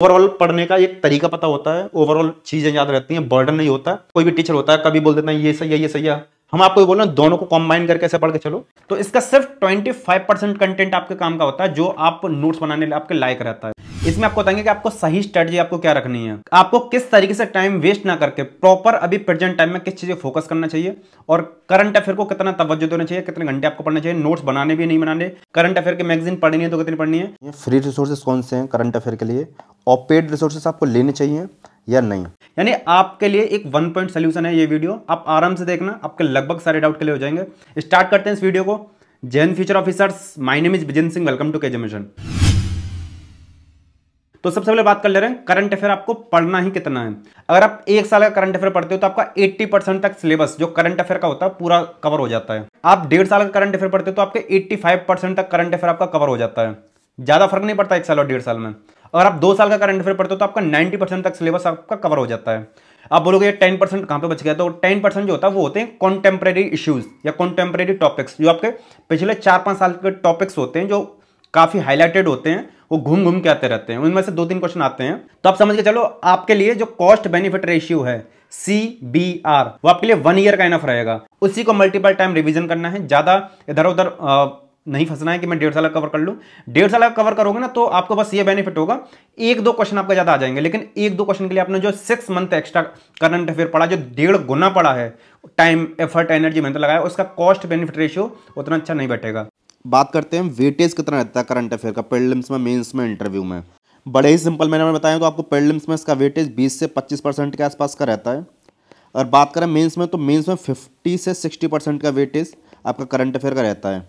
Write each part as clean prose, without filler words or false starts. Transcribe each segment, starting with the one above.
Overall पढ़ने का एक तरीका पता होता है, ओवरऑल चीजें याद रहती हैं, बर्डन नहीं होता। कोई भी टीचर होता है कभी बोल देता है ये सही है ये सही है, हम आपको बोल रहे हैं दोनों को कंबाइन करके ऐसे पढ़ के चलो। तो इसका सिर्फ 25% कंटेंट आपके काम का होता है जो आप नोट्स बनाने आपके लायक रहता है। इसमें आपको बताएंगे कि आपको सही स्ट्रेटजी आपको क्या रखनी है, आपको किस तरीके से टाइम वेस्ट ना करके प्रॉपर अभी प्रेजेंट टाइम में किस चीजें फोकस करना चाहिए, और करंट अफेयर को कितना तवज्जो देना चाहिए, कितने घंटे आपको पढ़ना चाहिए, नोट्स बनाने भी नहीं बनाने, करंट अफेयर के मैगजीन पढ़नी है तो कितनी पढ़नी है। ये फ्री रिसोर्सेज कौन से हैं करंट अफेयर के लिए, और पेड रिसोर्सेज आपको लेने चाहिए या नहीं। यानी आपके लिए एक 1 पॉइंट सोल्यूशन है ये वीडियो, आप आराम से देखना, आपके लगभग सारे डाउट क्लियर हो जाएंगे। स्टार्ट करते हैं इस वीडियो को। जय हिंद future officers, my name is Vijan Singh, welcome to KJ mission. तो सबसे पहले बात कर ले रहे हैं करंट अफेयर आपको पढ़ना ही कितना है। अगर आप एक साल का करंट अफेयर पढ़ते हो तो आपका 80% तक सिलेबस जो करंट अफेयर का होता है पूरा कवर हो जाता है। आप 1.5 साल का करंट अफेयर पढ़ते हो तो आपके 85% तक करंट अफेयर आपका कवर हो जाता है। ज्यादा फर्क नहीं पड़ता 1 साल और 1.5 साल में। अगर आप 2 साल का करंट अफेयर पढ़ते हो तो आपका 90% तक सिलेबस आपका कवर हो जाता है। आप बोलोगे 10% कहां पे बच गया, तो 10% जो होता है वो होते हैं कॉन्टेम्परेरी इश्यूज या कॉन्टेम्परेरी टॉपिक्स, जो आपके पिछले 4-5 साल के टॉपिक्स होते हैं जो काफी हाईलाइटेड होते हैं, वो घूम घूम के आते रहते हैं, उनमें से 2-3 क्वेश्चन आते हैं। तो आप समझ के चलो आपके लिए जो कॉस्ट बेनिफिट रेशियो है CBR, वो आपके लिए 1 ईयर का इनफ रहेगा। उसी को मल्टीपल टाइम रिवीजन करना है, ज्यादा इधर उधर नहीं फंसना है कि मैं 1.5 साल का कवर कर लूं। 1.5 साल का कवर करोगे ना तो आपको बस ये बेनिफिट होगा, 1-2 क्वेश्चन आपका ज्यादा आ जाएंगे, लेकिन 1-2 क्वेश्चन के लिए आपने जो 6 मंथ एक्स्ट्रा करंट अफेयर पढ़ा, जो 1.5 गुना पड़ा है, टाइम एफर्ट एनर्जी मेहनत लगाया, उसका कॉस्ट बेनिफिट रेशियो उतना अच्छा नहीं बैठेगा। बात करते हैं वेटेज कितना रहता है करंट अफेयर का प्रीलिम्स में, मेंस में, इंटरव्यू में। बड़े ही सिंपल मैंने बताया तो आपको प्रीलिम्स में इसका वेटेज 20 से 25% के आसपास का रहता है। और बात करें मेंस में तो मेंस में 50 से 60% का वेटेज आपका करंट अफेयर का रहता है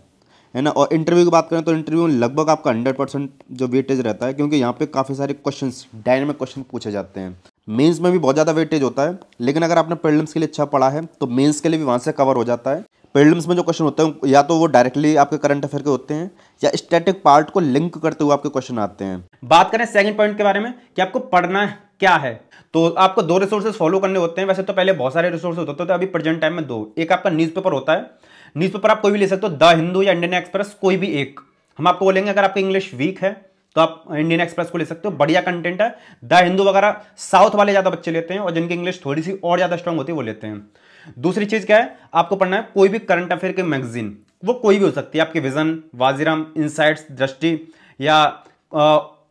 ना। और इंटरव्यू की बात करें तो इंटरव्यू में लगभग आपका 100% जो वेटेज रहता है, क्योंकि यहाँ पे काफ़ी सारे क्वेश्चंस, डायनामिक क्वेश्चन पूछे जाते हैं। मेंस में भी बहुत ज़्यादा वेटेज होता है, लेकिन अगर आपने प्रीलिम्स के लिए अच्छा पढ़ा है तो मेंस के लिए भी वहाँ से कवर हो जाता है। प्रीलिम्स में जो क्वेश्चन होते हैं या तो वो डायरेक्टली आपके करंट अफेयर के होते हैं या स्टैटिक पार्ट को लिंक करते हुए आपके क्वेश्चन आते हैं। बात करें सेकंड पॉइंट के बारे में कि आपको पढ़ना क्या है, तो आपको 2 रिसोर्सेज फॉलो करने होते हैं। वैसे तो पहले बहुत सारे रिसोर्सेज होते थे, अभी प्रेजेंट टाइम में 2। एक आपका न्यूज़पेपर होता है, न्यूज़पेपर आप कोई भी ले सकते हो, द हिंदू या इंडियन एक्सप्रेस, कोई भी एक। हम आपको बोलेंगे अगर आपकी इंग्लिश वीक है तो आप इंडियन एक्सप्रेस को ले सकते हो, बढ़िया कंटेंट है। द हिंदू वगैरह साउथ वाले ज्यादा बच्चे लेते हैं, और जिनकी इंग्लिश थोड़ी सी और ज्यादा स्ट्रांग होती है वो लेते हैं। दूसरी चीज क्या है, आपको पढ़ना है कोई भी करंट अफेयर के मैगजीन, वो कोई भी हो सकती है, आपकी विजन, वाजीराम, इनसाइट्स, दृष्टि, या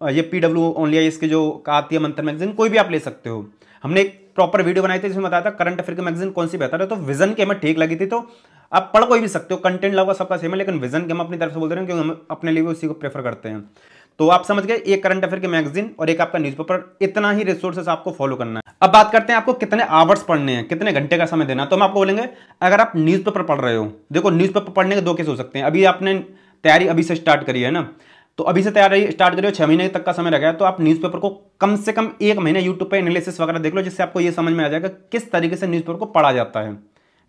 ये PW ओनली इसके जो आती है मंथन मैगजीन, कोई भी आप ले सकते हो। हमने एक प्रॉपर वीडियो बनाई थी जिसमें बताया था करंट अफेयर की मैगजीन कौन सी बेहतर है, तो विजन की हमें ठीक लगी थी। तो आप पढ़ कोई भी सकते हो, कंटेंट लगा सबका सेम है, लेकिन विजन के हम अपनी तरफ से बोलते हैं क्योंकि हम अपने लिए उसी को प्रेफर करते हैं। तो आप समझ गए, एक करंट अफेयर की मैगजीन और एक आपका न्यूज़पेपर, इतना ही रिसोर्सेस आपको फॉलो करना है। अब बात करते हैं आपको कितने आवर्स पढ़ने हैं, कितने घंटे का समय देना। तो हम आपको बोलेंगे अगर आप न्यूज़पेपर पढ़ रहे हो, देखो न्यूज़पेपर पढ़ने के 2 केस हो सकते हैं। अभी आपने तैयारी अभी से स्टार्ट करी है ना, तो अभी से तैयारी स्टार्ट करिए, 6 महीने तक का समय रह गया, तो आप न्यूज़पेपर को कम से कम 1 महीने यूट्यूब पे एनालिसिस वगैरह देख लो, जिससे आपको ये समझ में आ जाएगा किस तरीके से न्यूज़पेपर को पढ़ा जाता है।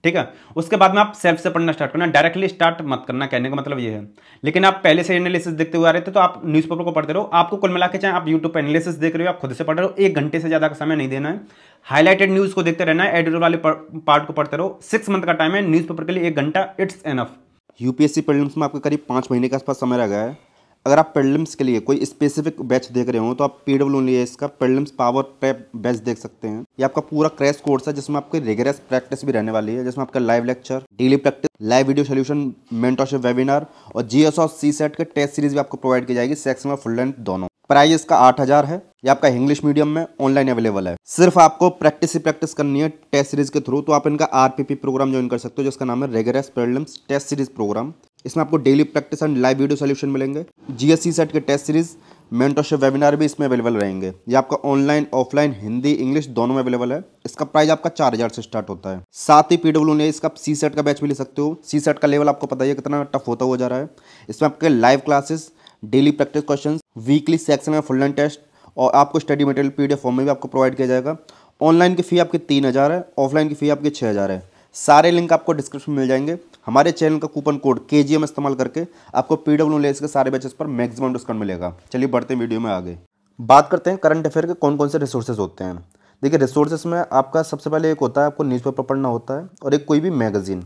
ठीक है, उसके बाद में आप सेल्फ से पढ़ना स्टार्ट करना, डायरेक्टली स्टार्ट मत करना, कहने का मतलब ये है। लेकिन आप पहले से एनालिसिस देखते हुए आ रहे थे तो आप न्यूज़पेपर को पढ़ते रहो। आपको कुल मिला के चाहे आप यूट्यूब पर एनालिसिस देख रहे हो, आप खुद से पढ़ रहे हो, 1 घंटे से ज़्यादा का समय नहीं देना है। हाईलाइटेड न्यूज़ को देखते रहना है, एडिटोरियल वाले पार्ट को पढ़ते रहो। 6 मंथ का टाइम है, न्यूज़पेपर के लिए 1 घंटा इट्स एनफ। यूपीएससी प्रीलिम्स में आपके करीब 5 महीने के आसपास समय रह गया है। अगर आप प्रीलिम्स के लिए कोई स्पेसिफिक बैच देख रहे हो तो आप PW का प्रीलिम्स पावर प्रेप बैच देख सकते हैं। ये आपका पूरा क्रैश कोर्स है जिसमें आपकी रिगरस प्रैक्टिस भी रहने वाली है, जिसमें आपका live lecture, daily practice, live video solution, mentorship webinar और GS और CSET के टेस्ट सीरीज भी आपको प्रोवाइड की जाएगी, सेक्शन और फुल लेंथ दोनों। प्राइस इसका 8,000 है। ये आपका इंग्लिश मीडियम में ऑनलाइन अवेलेबल है। सिर्फ आपको प्रैक्टिस ही प्रैक्टिस करनी है टेस्ट सीरीज के थ्रू, तो आप इनका RPP प्रोग्राम ज्वाइन कर सकते हो, जिसका नाम है rigorous prelims test series programme. इसमें आपको daily practice and live video solution मिलेंगे। GS CSET के टेस्ट सीरीज, मेंटरशिप वेबिनार भी इसमें अवेलेबल रहेंगे। ये आपका ऑनलाइन, ऑफलाइन, हिंदी, इंग्लिश दोनों में अवेलेबल है। इसका प्राइस आपका 4,000 से स्टार्ट होता है। साथ ही PW ने इसका CSET का बैच भी ले सकते हो। CSET का लेवल आपको पता ही है कितना टफ होता हुआ जा रहा है। इसमें आपके live classes, daily practice question, weekly section में फुल लेंथ टेस्ट, और आपको स्टडी मटेरियल PDF फॉर्म में भी आपको प्रोवाइड किया जाएगा। ऑनलाइन की फ़ी आपकी 3,000 है, ऑफलाइन की फ़ी आपकी 6,000 है। सारे लिंक आपको डिस्क्रिप्शन में मिल जाएंगे। हमारे चैनल का कूपन कोड KGM इस्तेमाल करके आपको PW के सारे बैचेस पर मैक्सिमम डिस्काउंट मिलेगा। चलिए बढ़ते हैं वीडियो में आगे। बात करते हैं करंट अफेयर के कौन कौन से रिसोर्सेज होते हैं। देखिए, रिसोर्सेज में आपका सबसे पहले एक होता है आपको न्यूज़पेपर पढ़ना होता है, और एक कोई भी मैगजीन।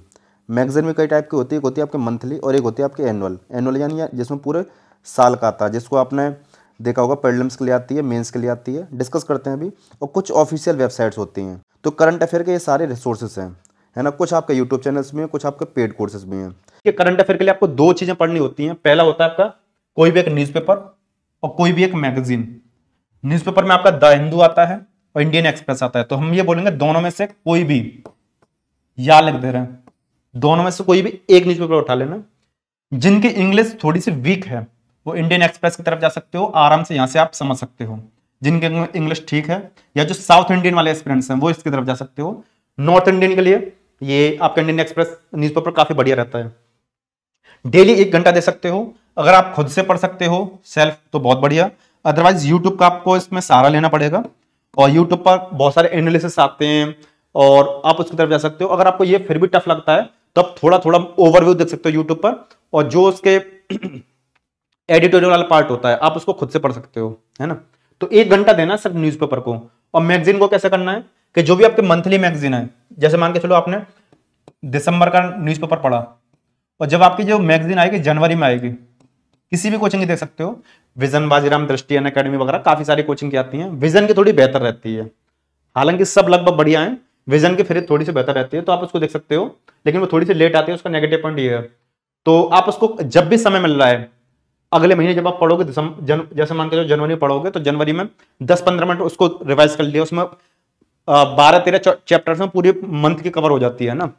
मैगजीन में कई टाइप की होती है, एक होती है आपके मंथली और एक होती है आपके एनुअल। एनुअल यानी जिसमें पूरे साल का आता है, जिसको आपने देखा होगा, प्रीलिम्स के लिए आती है, मेंस के लिए आती है, डिस्कस करते हैं अभी। और कुछ ऑफिशियल वेबसाइट्स होती हैं। तो करंट अफेयर के ये सारे रिसोर्सेज हैं, है ना। कुछ आपके यूट्यूब चैनल्स में हैं, कुछ आपके पेड कोर्सेज में हैं। ये करंट अफेयर के लिए आपको दो चीजें पढ़नी होती हैं। पहला होता है आपका कोई भी एक न्यूज़पेपर और कोई भी एक मैगजीन। न्यूज़पेपर में आपका द हिंदू आता है और इंडियन एक्सप्रेस आता है। तो हम ये बोलेंगे दोनों में से कोई भी, या लिख दे रहे हैं, दोनों में से कोई भी एक न्यूज़पेपर उठा लेना। जिनकी इंग्लिश थोड़ी सी वीक है वो इंडियन एक्सप्रेस की तरफ जा सकते हो, आराम से यहां से आप समझ सकते हो। जिनकी इंग्लिश ठीक है या जो साउथ इंडियन वाले एस्पिरेंट्स हैं वो इसकी तरफ जा सकते हो। नॉर्थ इंडियन के लिए ये आपका इंडियन एक्सप्रेस न्यूज़पेपर काफी बढ़िया रहता है। डेली 1 घंटा दे सकते हो। अगर आप खुद से पढ़ सकते हो सेल्फ तो बहुत बढ़िया, अदरवाइज यूट्यूब का आपको इसमें सहारा लेना पड़ेगा। और यूट्यूब पर बहुत सारे एनालिसिस आते हैं और आप उसकी तरफ जा सकते हो। अगर आपको ये फिर भी टफ लगता है तो आप थोड़ा थोड़ा ओवरव्यू देख सकते हो यूट्यूब पर, और जो उसके एडिटोरियल वाला पार्ट होता है आप उसको खुद से पढ़ सकते हो, है ना। तो 1 घंटा देना सिर्फ न्यूज़पेपर को। और मैगजीन को कैसे करना है कि जो भी आपके मंथली मैगजीन है, जैसे मान के चलो आपने दिसंबर का न्यूज़पेपर पढ़ा और जब आपकी जो मैगजीन आएगी जनवरी में आएगी, किसी भी कोचिंग की देख सकते हो, विजन, बाजीराम, दृष्टि, अकेडमी वगैरह काफी सारी कोचिंग की आती हैं। विजन की थोड़ी बेहतर रहती है, हालांकि सब लगभग बढ़िया है, विजन की फिर थोड़ी सी बेहतर रहती है, तो आप उसको देख सकते हो, लेकिन वो थोड़ी सी लेट आती है। उसका नेगेटिव पॉइंट ये है। तो आप उसको जब भी समय मिल रहा है, अगले महीने जब आप पढ़ोगे, जैसे मान के चलो जनवरी में पढ़ोगे तो जनवरी में 10-15 मिनट उसको रिवाइज कर लिया। उसमें 12-13 चैप्टर्स में पूरी मंथ की कवर हो जाती है ना।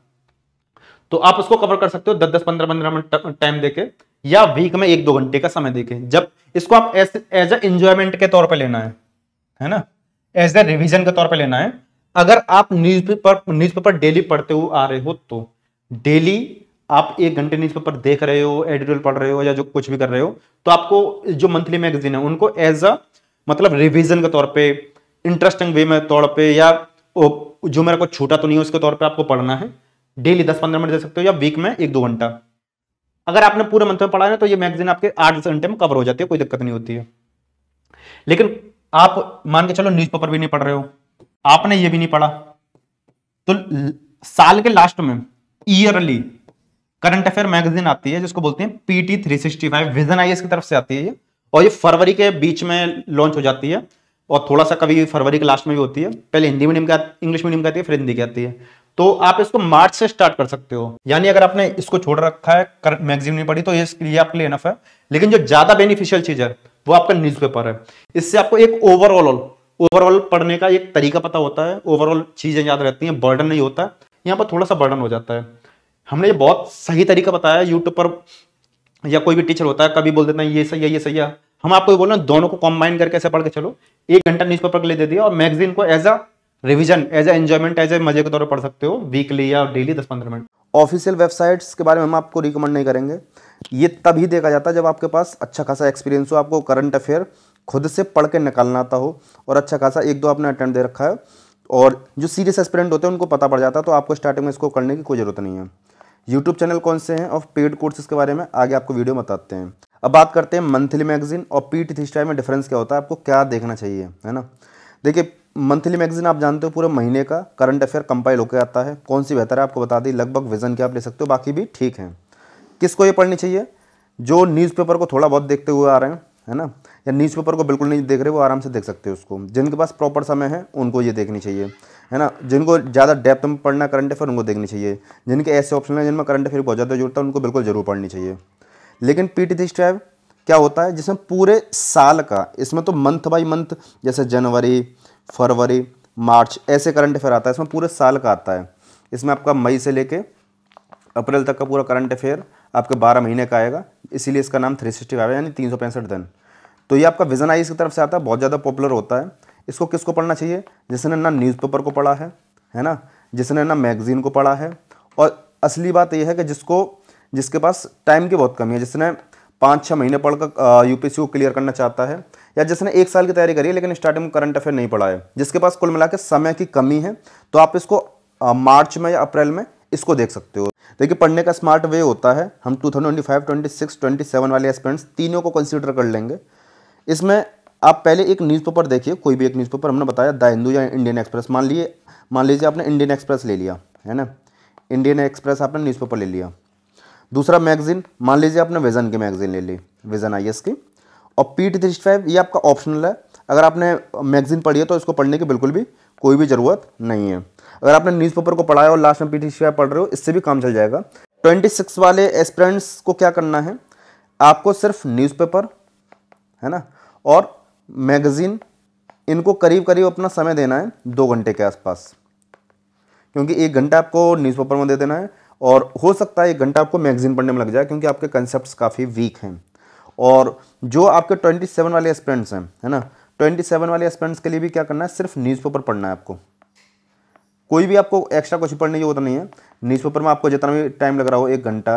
तो आप उसको कवर कर सकते हो 10-10, 15-15 मिनट टाइम देके, या वीक में 1-2 घंटे का समय देके। जब इसको आप एज ए एंजॉयमेंट के तौर पे लेना है ना, एज ए रिवीजन के तौर पे लेना है। अगर आप न्यूज़पेपर डेली पढ़ते हुए आ रहे हो तो डेली आप 1 घंटे न्यूज़पेपर देख रहे हो, एडिटोरियल पढ़ रहे हो या जो कुछ भी कर रहे हो, तो आपको जो मंथली मैगजीन है उनको एज अ मतलब रिवीजन के तौर पे, इंटरेस्टिंग वे में तौर पे, या जो मेरा को छूटा तो नहीं है उसके तौर पे आपको पढ़ना है। डेली 10-15 मिनट दे सकते हो, या वीक में 1-2 घंटा। अगर आपने पूरे मंथ में पढ़ा है तो ये मैगजीन आपके 8 घंटे में कवर हो जाती है, कोई दिक्कत नहीं होती है। लेकिन आप मान के चलो न्यूज़पेपर भी नहीं पढ़ रहे हो, आपने ये भी नहीं पढ़ा, तो साल के लास्ट में ईयरली करंट अफेयर मैगजीन आती है जिसको बोलते हैं PT 365, विजन आईएएस की तरफ से आती है ये, और ये फरवरी के बीच में लॉन्च हो जाती है और थोड़ा सा कभी फरवरी के लास्ट में भी होती है। पहले हिंदी मीडियम का, इंग्लिश मीडियम का आती है, फिर हिंदी की आती है। तो आप इसको मार्च से स्टार्ट कर सकते हो। यानी अगर आपने इसको छोड़ रखा है, मैगजीन नहीं पढ़ी, तो ये आपके लिए इनफ है। लेकिन जो ज्यादा बेनिफिशियल चीज है वो आपका न्यूज़पेपर है। इससे आपको एक ओवरऑल पढ़ने का एक तरीका पता होता है, ओवरऑल चीजें याद रहती हैं, बर्डन नहीं होता। यहाँ पर थोड़ा सा बर्डन हो जाता है। हमने ये बहुत सही तरीका बताया यूट्यूब पर, या कोई भी टीचर होता है कभी बोल देता है ये सही है, ये सही है। हम आपको ये बोल रहे हैं दोनों को कंबाइन करके ऐसे पढ़ के चलो। 1 घंटा न्यूज़पेपर के लिए दे दिया और मैगजीन को as a revision, as a enjoyment, as a मजे के तौर पर पढ़ सकते हो, वीकली या डेली 10-15 मिनट। ऑफिशियल वेबसाइट्स के बारे में हम आपको रिकमेंड नहीं करेंगे। ये तभी देखा जाता है जब आपके पास अच्छा खासा एक्सपीरियंस हो, आपको करंट अफेयर खुद से पढ़ के निकालना आता हो, और अच्छा खासा 1-2 आपने अटेम्प्ट दे रखा है, और जो सीरियस एस्पिरेंट होते हैं उनको पता पड़ जाता है। तो आपको स्टार्टिंग में इसको करने की कोई ज़रूरत नहीं है। यूट्यूब चैनल कौन से हैं और पेड कोर्सेज के बारे में आगे आपको वीडियो बताते हैं। अब बात करते हैं मंथली मैगजीन और PT 365 में डिफरेंस क्या होता है, आपको क्या देखना चाहिए, है ना। देखिए, मंथली मैगजीन आप जानते हो पूरे महीने का करंट अफेयर कंपाइल होकर आता है। कौन सी बेहतर है आपको बता दी, लगभग विजन के आप ले सकते हो, बाकी भी ठीक हैं। किसको ये पढ़नी चाहिए, जो न्यूज़पेपर को थोड़ा बहुत देखते हुए आ रहे हैं, है ना, या न्यूज़पेपर को बिल्कुल नहीं देख रहे, वो आराम से देख सकते हो उसको। जिनके पास प्रॉपर समय है उनको ये देखनी चाहिए, है ना। जिनको ज़्यादा डेप्थ में पढ़ना करंट अफेयर उनको देखनी चाहिए। जिनके ऐसे ऑप्शन है जिनमें करंट अफेयर बहुत ज़्यादा जरूरत है उनको बिल्कुल जरूर पढ़नी चाहिए। लेकिन PT 365 क्या होता है, जिसमें पूरे साल का, इसमें तो मंथ बाई मंथ, जैसे जनवरी, फरवरी, मार्च ऐसे करंट अफेयर आता है, इसमें पूरे साल का आता है। इसमें आपका मई से लेके अप्रैल तक का पूरा करंट अफेयर आपके 12 महीने का आएगा, इसीलिए इसका नाम 365 है, यानी 365 दिन। तो ये आपका विजन आईएएस की तरफ से आता है, बहुत ज़्यादा पॉपुलर होता है। इसको किसको पढ़ना चाहिए, जिसने ना न्यूज़पेपर को पढ़ा है ना, जिसने ना मैगजीन को पढ़ा है, और असली बात यह है कि जिसके पास टाइम की बहुत कमी है, जिसने 5-6 महीने पढ़कर UPSC को क्लियर करना चाहता है, या जिसने 1 साल की तैयारी करी है लेकिन स्टार्टिंग में करंट अफेयर नहीं पढ़ा है, जिसके पास कुल मिला के समय की कमी है, तो आप इसको मार्च में या अप्रैल में इसको देख सकते हो। देखिए, पढ़ने का स्मार्ट वे होता है, हम 2025, 26, 27 वाले एस्पिरेंट्स तीनों को कंसीडर कर लेंगे। इसमें आप पहले एक न्यूज़पेपर देखिए, कोई भी एक न्यूज़पेपर, हमने बताया द हिंदू या इंडियन एक्सप्रेस। मान लीजिए आपने इंडियन एक्सप्रेस ले लिया, है ना, इंडियन एक्सप्रेस आपने न्यूज़पेपर ले लिया। दूसरा मैगजीन, मान लीजिए आपने विजन की मैगजीन ले ली, विजन आईएएस की, और PT365 ये आपका ऑप्शनल है। अगर आपने मैगजीन पढ़ी है तो इसको पढ़ने की बिल्कुल भी कोई भी ज़रूरत नहीं है। अगर आपने न्यूज़पेपर को पढ़ा है और लास्ट में PT365 पढ़ रहे हो, इससे भी काम चल जाएगा। 26 वाले एस्पिरेंट्स को क्या करना है, आपको सिर्फ न्यूज़पेपर है ना और मैगजीन, इनको करीब करीब अपना समय देना है 2 घंटे के आसपास, क्योंकि 1 घंटा आपको न्यूज़पेपर में दे देना है और हो सकता है 1 घंटा आपको मैगजीन पढ़ने में लग जाए, क्योंकि आपके कंसेप्ट काफ़ी वीक हैं। और जो आपके 27 वाले एस्पिरेंट्स हैं, है ना, 27 वाले एस्पिरेंट्स के लिए भी क्या करना है, सिर्फ न्यूज़पेपर पढ़ना है आपको। कोई भी आपको एक्स्ट्रा कुछ पढ़ने की जरूरत नहीं है। न्यूज़पेपर में आपको जितना भी टाइम लग रहा हो, 1 घंटा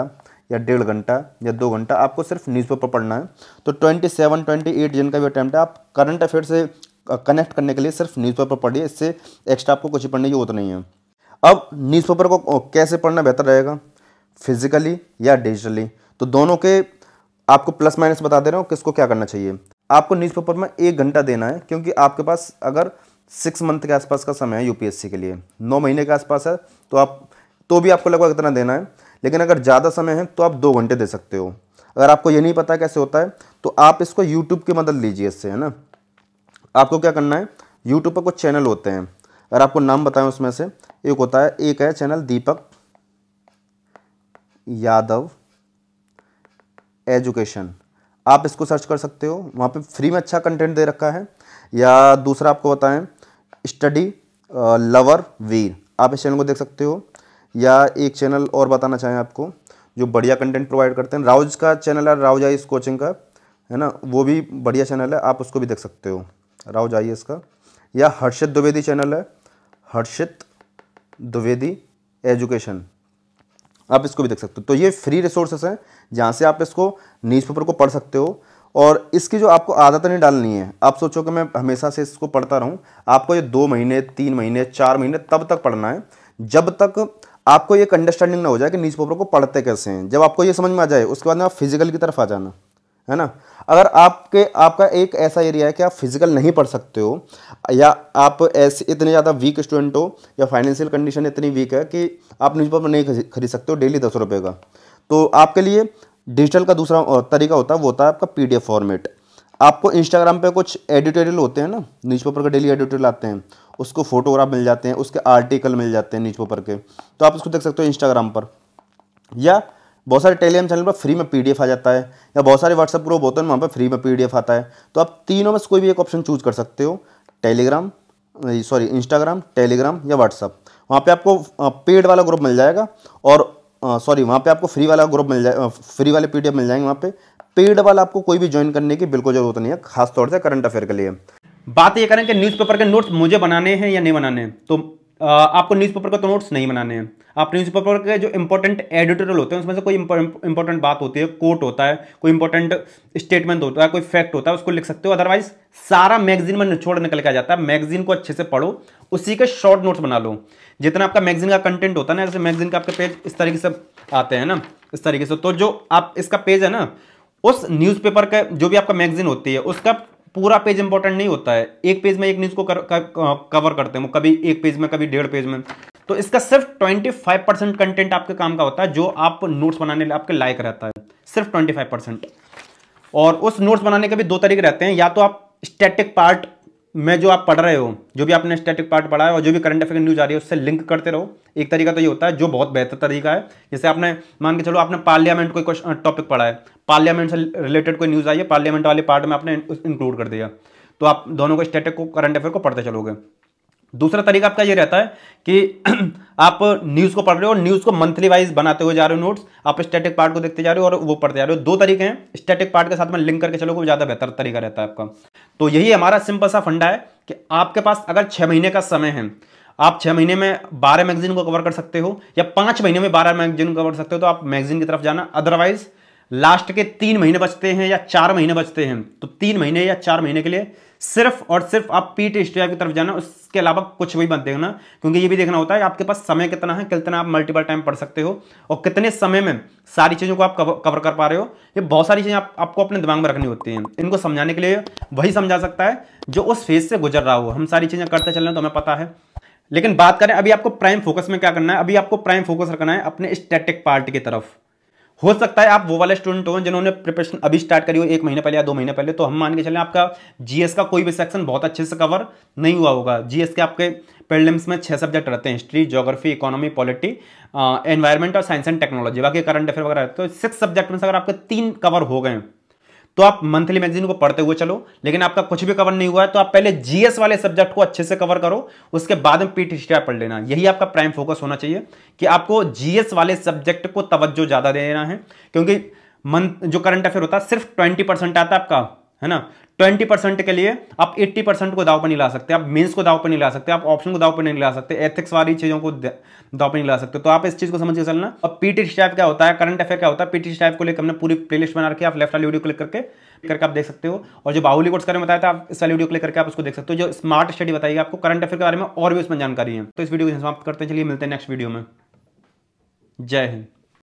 या 1.5 घंटा या 2 घंटा, आपको सिर्फ न्यूज़पेपर पढ़ना है। तो 27, 28 जिनका भी अटैम्प्ट है, आप करंट अफेयर से कनेक्ट करने के लिए सिर्फ न्यूज़पेपर पढ़िए, इससे एक्स्ट्रा आपको कुछ पढ़ने की जरूरत नहीं है। अब न्यूज़पेपर को कैसे पढ़ना बेहतर रहेगा, फिजिकली या डिजिटली, तो दोनों के आपको प्लस माइनस बता दे रहा हूँ किसको क्या करना चाहिए। आपको न्यूज़पेपर में 1 घंटा देना है, क्योंकि आपके पास अगर 6 मंथ के आसपास का समय है यूपीएससी के लिए, 9 महीने के आसपास है, तो भी आपको लगभग इतना देना है। लेकिन अगर ज़्यादा समय है तो आप 2 घंटे दे सकते हो। अगर आपको ये नहीं पता कैसे होता है तो आप इसको यूट्यूब की मदद लीजिए इससे, है ना। आपको क्या करना है, यूट्यूब पर कुछ चैनल होते हैं, अगर आपको नाम बताएं उसमें से एक है चैनल दीपक यादव एजुकेशन, आप इसको सर्च कर सकते हो, वहाँ पे फ्री में अच्छा कंटेंट दे रखा है। या दूसरा आपको बताएं स्टडी लवर वीर, आप इस चैनल को देख सकते हो। या एक चैनल और बताना चाहें आपको जो बढ़िया कंटेंट प्रोवाइड करते हैं, राउज का चैनल है, राउज आईएएस कोचिंग का, है ना, वो भी बढ़िया चैनल है, आप उसको भी देख सकते हो, राउज आईएएस का। या हर्षित द्विवेदी चैनल है, हर्षित द्विवेदी एजुकेशन, आप इसको भी देख सकते हो। तो ये फ्री रिसोर्सेस हैं जहाँ से आप इसको न्यूज़पेपर को पढ़ सकते हो। और इसकी जो आपको आदत नहीं डालनी है, आप सोचो कि मैं हमेशा से इसको पढ़ता रहूँ, आपको ये 2 महीने 3 महीने 4 महीने तब तक पढ़ना है जब तक आपको एक अंडरस्टैंडिंग ना हो जाए कि न्यूज़पेपर को पढ़ते कैसे हैं। जब आपको ये समझ में आ जाए उसके बाद में आप फिजिकल की तरफ आ जाना, है ना। अगर आपका एक ऐसा एरिया है कि आप फिजिकल नहीं पढ़ सकते हो, या आप ऐसे इतने ज़्यादा वीक स्टूडेंट हो, या फाइनेंशियल कंडीशन इतनी वीक है कि आप न्यूज़पेपर नहीं खरीद सकते हो डेली 10 रुपये का, तो आपके लिए डिजिटल का दूसरा तरीका होता है, वो होता है आपका PDF फॉर्मेट। आपको इंस्टाग्राम पे कुछ एडिटोरियल होते हैं ना, न्यूज़पेपर के डेली एडिटोरियल आते हैं, उसको फोटोग्राफ मिल जाते हैं, उसके आर्टिकल मिल जाते हैं न्यूज़पेपर के, तो आप उसको देख सकते हो इंस्टाग्राम पर। या बहुत सारे टेलीग्राम चैनल पर फ्री में PDF आ जाता है, या बहुत सारे व्हाट्सएप ग्रुप होते हैं वहाँ पर फ्री में PDF आता है। तो आप तीनों में से कोई भी एक ऑप्शन चूज कर सकते हो, इंस्टाग्राम, टेलीग्राम या व्हाट्सएप। वहाँ पे आपको पेड वाला ग्रुप मिल जाएगा, और वहाँ पे आपको फ्री वाला ग्रुप मिल जाए, फ्री वाले PDF मिल जाएंगे। वहाँ पे पेड वाला आपको कोई भी ज्वाइन करने की बिल्कुल जरूरत नहीं है, खासतौर से करंट अफेयर के लिए। बात ये करें कि न्यूज़पेपर के नोट्स मुझे बनाने हैं या नहीं बनाने हैं, तो आपको न्यूज़पेपर का तो नोट्स नहीं बनाने हैं। आप न्यूज़पेपर के जो इंपॉर्टेंट एडिटोरियल होते हैं उसमें से कोई इंपॉर्टेंट बात होती है, कोट होता है, कोई इंपॉर्टेंट स्टेटमेंट होता है, कोई फैक्ट होता है, उसको लिख सकते हो। अदरवाइज सारा मैगजीन में निचोड़ निकल के आ जाता है। मैगजीन को अच्छे से पढ़ो, उसी के शॉर्ट नोट्स बना लो। जितना आपका मैगजीन का कंटेंट होता है ना, जैसे मैगजीन का आपके पेज इस तरीके से आते हैं ना, इस तरीके से, तो जो आप इसका पेज है ना, उस न्यूज़पेपर का जो भी आपका मैगजीन होती है उसका पूरा पेज इंपॉर्टेंट नहीं होता है। एक पेज में एक न्यूज़ को कवर करते हैं, कभी एक पेज में, कभी 1.5 पेज में। तो इसका सिर्फ 25% कंटेंट आपके काम का होता है, जो आप नोट्स बनाने आपके लायक रहता है, सिर्फ 25%। और उस नोट्स बनाने के भी 2 तरीके रहते हैं, या तो आप स्टैटिक पार्ट में जो आप पढ़ रहे हो, जो भी आपने स्टैटिक पार्ट पढ़ा है और जो भी करंट अफेयर न्यूज आ रही है उससे लिंक करते रहो। एक तरीका तो ये होता है, जो बहुत बेहतर तरीका है। जैसे आपने मान के चलो आपने पार्लियामेंट कोई टॉपिक पढ़ा है, पार्लियामेंट से रिलेटेड कोई न्यूज आई है, पार्लियामेंट वाले पार्ट में आपने इंक्लूड कर दिया, तो आप दोनों को स्टैटिक को करंट अफेयर को पढ़ते चलोगे। दूसरा तरीका आपका ये रहता है कि आप न्यूज़ को पढ़ रहे हो, न्यूज़ को मंथली वाइज बनाते हुए जा रहे हो नोट्स, आप स्टैटिक पार्ट को देखते जा रहे हो और वो पढ़ते जा रहे हो। 2 तरीके हैं, स्टैटिक पार्ट के साथ में लिंक करके चलोगे, वो ज़्यादा बेहतर तरीका रहता है आपका। तो यही हमारा सिंपल सा फंडा है कि आपके पास अगर 6 महीने का समय है, आप 6 महीने में 12 मैगजीन को कवर कर सकते हो, या 5 महीने में 12 मैगजीन को कवर कर सकते हो, तो आप मैगजीन की तरफ जाना। अदरवाइज लास्ट के 3 महीने बचते हैं या 4 महीने बचते हैं, तो 3 महीने या 4 महीने के लिए सिर्फ और सिर्फ आप PT365 की तरफ जाना, उसके अलावा कुछ भी मत देखना। क्योंकि ये भी देखना होता है आपके पास समय कितना है, कितना आप मल्टीपल टाइम पढ़ सकते हो और कितने समय में सारी चीज़ों को आप कवर कर पा रहे हो। ये बहुत सारी चीज़ें आपको अपने दिमाग में रखनी होती हैं। इनको समझाने के लिए वही समझा सकता है जो उस फेज से गुजर रहा हो। हम सारी चीज़ें करते चल रहे हैं तो हमें पता है। लेकिन बात करें अभी आपको प्राइम फोकस में क्या करना है, अभी आपको प्राइम फोकस रखना है अपने स्टैटिक पार्ट की तरफ। हो सकता है आप वो वाले स्टूडेंट हो जिन्होंने प्रिपरेशन अभी स्टार्ट करी हो 1 महीने पहले या 2 महीने पहले, तो हम मान के चलें आपका जीएस का कोई भी सेक्शन बहुत अच्छे से कवर नहीं हुआ होगा। जीएस के आपके प्रीलिम्स में 6 सब्जेक्ट रहते हैं, history, geography, economy, polity, environment और साइंस एंड टेक्नोलॉजी, बाकी करंट अफेयर वगैरह। तो 6 सब्जेक्ट में से अगर आपके 3 कवर हो गए तो आप मंथली मैगजीन को पढ़ते हुए चलो, लेकिन आपका कुछ भी कवर नहीं हुआ है तो आप पहले जीएस वाले सब्जेक्ट को अच्छे से कवर करो, उसके बाद में पीटी हिस्ट्री पढ़ लेना। यही आपका प्राइम फोकस होना चाहिए कि आपको जीएस वाले सब्जेक्ट को तवज्जो ज्यादा देना है, क्योंकि जो करंट अफेयर होता है सिर्फ 20% आता है आपका, है ना। 20% के लिए आप 80% को दाव पर नहीं ला सकते, आप मेंस को दाव पर नहीं ला सकते, आप ऑप्शन को दाव पर नहीं ला सकते, एथिक्स वाली चीजों को दाव पर नहीं ला सकते। तो आप इस चीज को समझ के चलना। अब पीटी टाइप क्या होता है, करंट अफेयर क्या होता है, पीटी टाइप को लेकर हमने पूरी प्लेलिस्ट बना रखी है, आप लेफ्ट वाली वीडियो क्लिक करके आप देख सकते हो। और जो बाहुली कोर्स करने बताया था, आप इस वाली वीडियो क्लिक करके आप उसको देख सकते हो। जो स्मार्ट स्टडी बताइए आपको करंट अफेयर के बारे में और भी उसमें जानकारी है। तो इस वीडियो को समाप्त करते हैं, चलिए मिलते हैं नेक्स्ट वीडियो में। जय हिंद।